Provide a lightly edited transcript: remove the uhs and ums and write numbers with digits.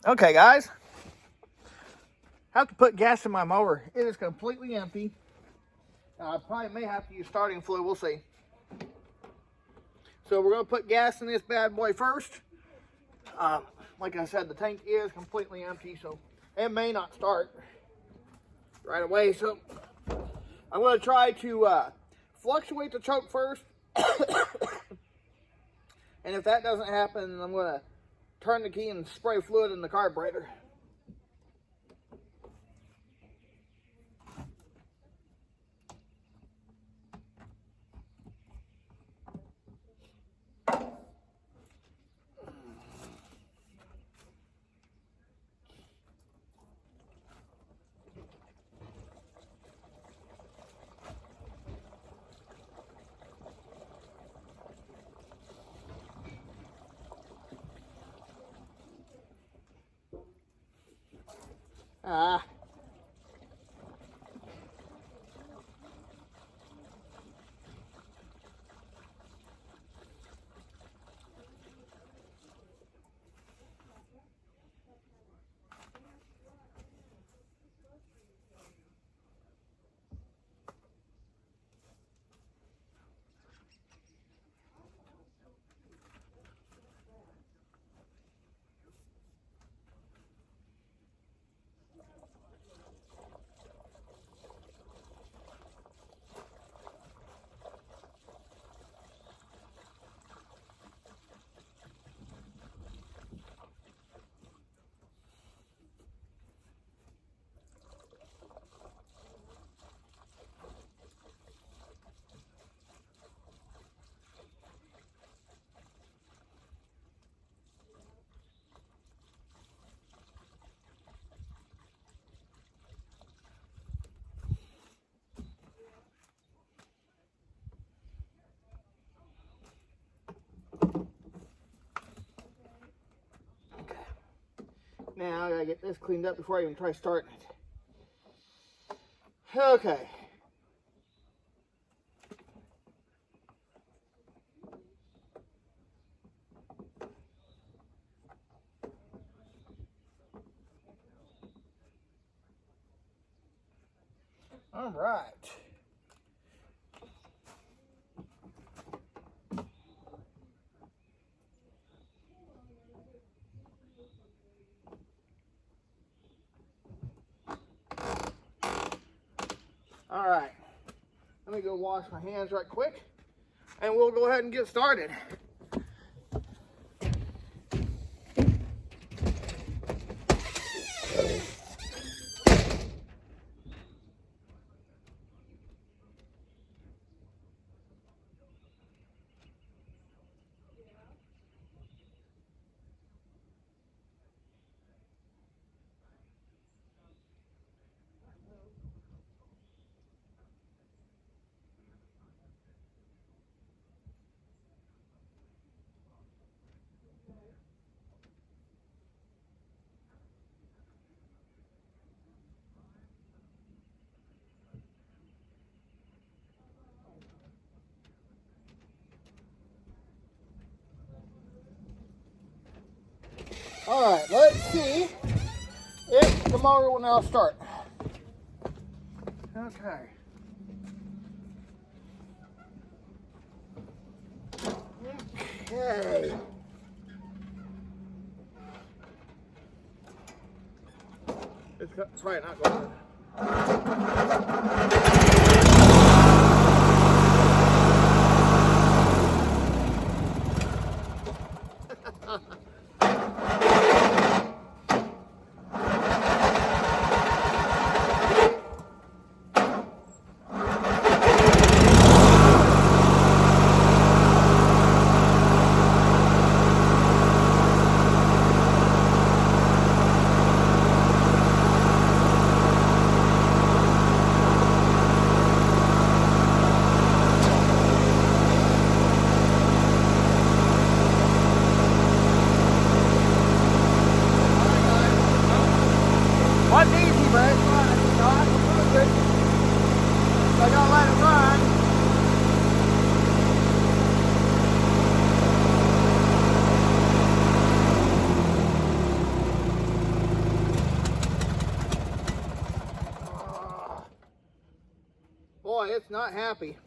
Okay, guys. Have to put gas in my mower. It is completely empty. I probably may have to use starting fluid. We'll see. So we're going to put gas in this bad boy first. Like I said, the tank is completely empty, so it may not start right away. So I'm going to try to fluctuate the choke first. And if that doesn't happen, I'm going to turn the key and spray fluid in the carburetor. Now I gotta get this cleaned up before I even try starting it. Okay. All right. All right, let me go wash my hands right quick, and we'll go ahead and get started. All right, let's see if the motor will now start. Okay. Okay. It's probably not going. it's not happy.